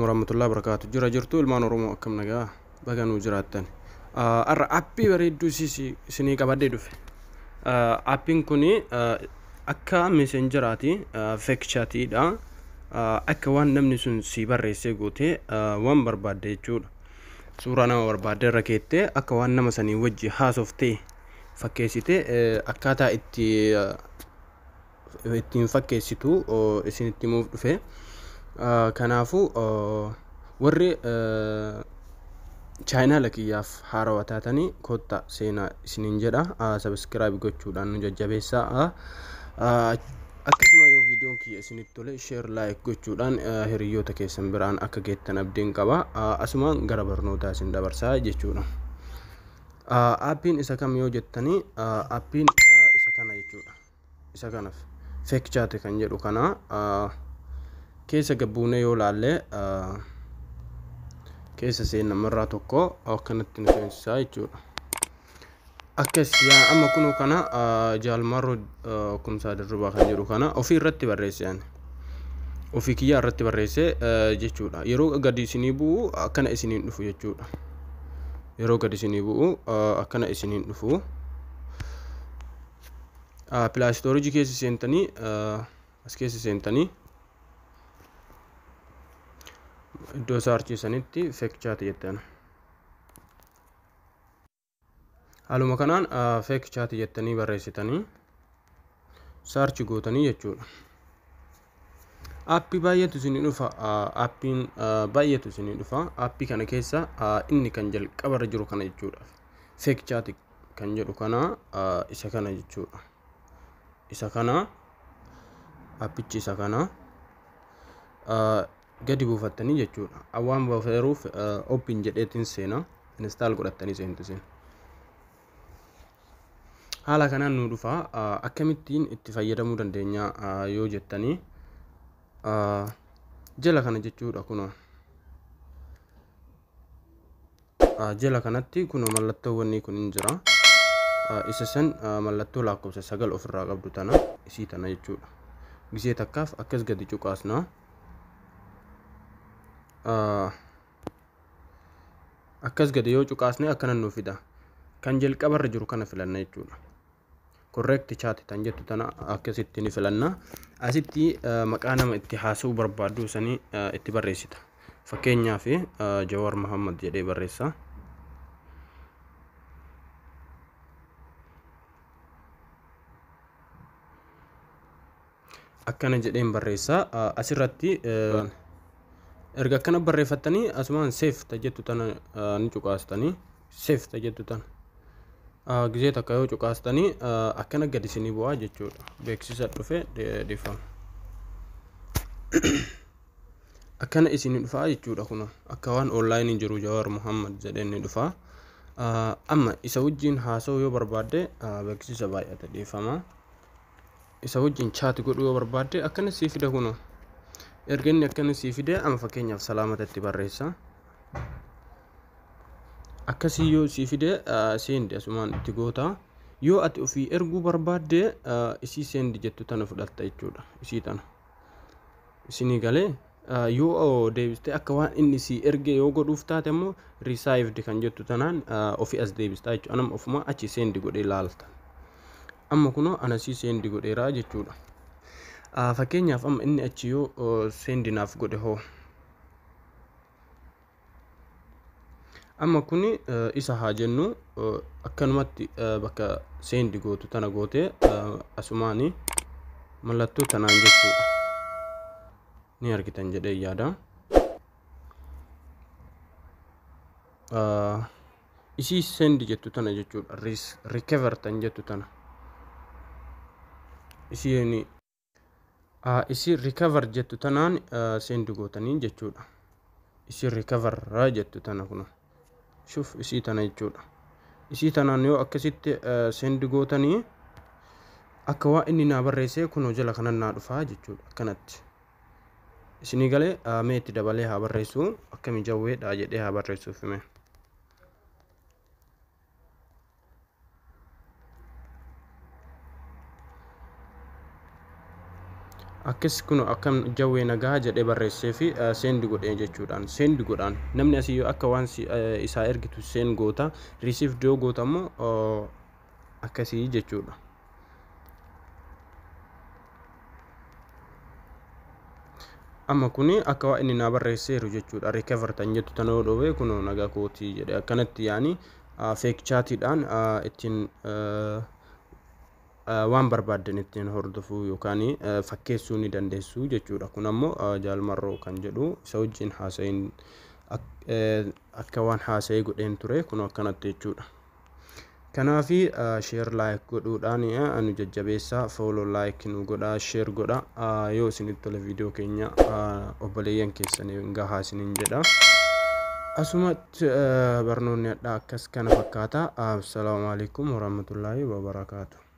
warahmatullahi wabarakatuh. Jira jirtu ilmaan Oromoo akkam nagaa baga nu jiraattan. Arra appii bareedduu isinii qabadhee dhufe. Appiin kuni akka messenjeraati, fake chatidha. Akka waan namni sun si barreessee gootee waan barbaadde jechuudha. Suuraa nama barbaadde irra keettee akka waan nama sanii wajji haasoftee fakkeessitee akkaataa ittiin fakkeessitu isinitti himuuf dhufe. Kanaafuu warri chaayinaala kiyyaaf haarawaa taatanii kottaa seenaa isiniin jedha. Subscribe gochuudhaan nu jajjabeessaa. Akkasuma yoo viidiyoon kiyya isinitti tole share like gochuudhaan hiriyoota keessan biraan akka geettan abdiin qaba. Asumaan gara barnootaa isin dabarsaa jechuudha. Appiin isa kam yoo jettanii appiin isa kana jechuudha. Isa kanaaf fake chat kan jedhu kana keessa gabbuunee yoo laalle keessa seenamarraa tokko akkanatti nu seensisaa jechuudha. Akkasiyaa amma kunoo kana jaalmarroo kumsaa dirribaa kan jedhu kana ofii irratti barreesse ofii kiyyaa irratti barreesse jechuudha. Yeroo gadi isinii bu'u akkana isiniin dhufu jechuudha. Yeroo gadi isinii bu'u akkana isiniin dhufu. Play Store keessa seentanii as keessa seentanii iddoo saarchiisanitti fake chat jettan. Haaluma kanaan fake chat jettanii barreessitanii saarchi gootanii jechuudha. Appii baay'eetu isinii dhufa. Appiin baay'eetu isinii dhufa. Appii kana keessa inni kan jalqabarra jiru kana jechuudha. Fake chat kan jedhu kana isa kana jechuudha. Isa kana appichi isa kana gadi buufattanii jechuudha. Waan buufateeruuf open jedheetiin seena install godhattanii seentu seen. Haala kanaan nu dhufa. Akkamittiin itti fayyadamuu dandeenya yoo jettanii jala kana jechuudha. Kunoo jala kanatti kunoo mallattoowwan kun hin jira. Isa san mallattoo lakkoofsa 9 ofirraa qabdu tana isii tana jechuudha. Gisee takkaaf akkas gadi cuqaasna. Akkas gadi yoo cuqaasne akkana nu fida. Kan jalqabarra jiru kana filanna jechuudha. Correct chat tan jettu tana akkasitti ni filanna. Asitti maqaa nama itti haasa'uu barbaaddu sanii itti barreessita. Fakkeenyaaf Jawaar Muhammad jedhee barreessa. Akkana jedheen barreessa. Asirratti erga akkana barreeffattanii asumaan save tajettu tana ni cuqaastanii save tajettu tana gisee takka yoo cuqaastanii akkana gadi isinii bu'aa jechuudha. Beeksisa dhufe deeffama. Akkana isinii dhufaa jechuudha. Kun akka waan online jiru Jawaar Muhammad jedheen ni dhufa. Amma isa wajjin haasa'uu yoo barbaadde beeksisa baay'ata deeffama. Isa wajjin chat godhuu yoo barbaadde akkana sii fida. Kun erga inni akkana sii fide amma fakkeenyaaf salaamatatti barreessa. Akkasii yoo sii fide seendi asumaan itti goota. Yoo ati ofii erguu barbaadde isii seendi jettu tana fudhatta jechuudha. Isii tana isinii galee yoo deebiste akka waan inni sii erge yoo godhuuf taate immoo received kan jettu tanaan ofii as deebistaa jechuudha. Anam ofuma achi seendi godhee laalta. Amma kunoo ana sii seendi godheeraa jechuudha. Fakkeenyaaf amma inni achi yoo seendi naaf godhe hoo amma kuni isa haa jennu akkanumatti bakka seendi gootu tana gootee asumaanii mallattoo tanaan jechuudha. Ni argitan jedhee yaada. Isii seendi jettu tana jechuudha. Recover tan jettu tana isii recover jettu tanaan seendi gootanii jechuudha. Isii recover jettu tana kun shuf isii tana jechuudha. Isii tanaan yoo akkasitti seendi gootanii akka waan inni naa barreessee kunoo jala kanan naa dhufaa jechuudha. Akkanatti isinii galee meetti dabalee haa barreessu akkami jawweedha jedhee haa barreessuuf hime. akkas kun akkam jawwee nagaa jedhee barreessee fi seendi godhee jechuudhaan seendi godhaan namni asii akka waan isaa ergitu seen goota receive doo goota immoo akkasii jechuudha. amma kuni akka waa inni naa barreesseeru jechuudha. recover tan jettu tanoo dhoowee kun nagaa kootii jedhe akkanatti yaani fake chatidhaan ittiin waan barbaadan ittiin hordofuu yookaan fakkeessuu ni dandeessu jechuudha. kun ammoo jaalmarroo kan jedhu isa wajjin haasa'iin akka waan haasa'ee godheen ture kun akkanatti jechuudha. kanaafi share like godhuudhaan anu jajjabeessaa follow like nu godhaa share godha yoo isinitti tole video keenya obboleeyyan keessanii gahaa isiniin jedha. asumatti barnoonni adda akkas kana fakkaata. assalaamu alaykum warahmatullaahi wabarakaatuh.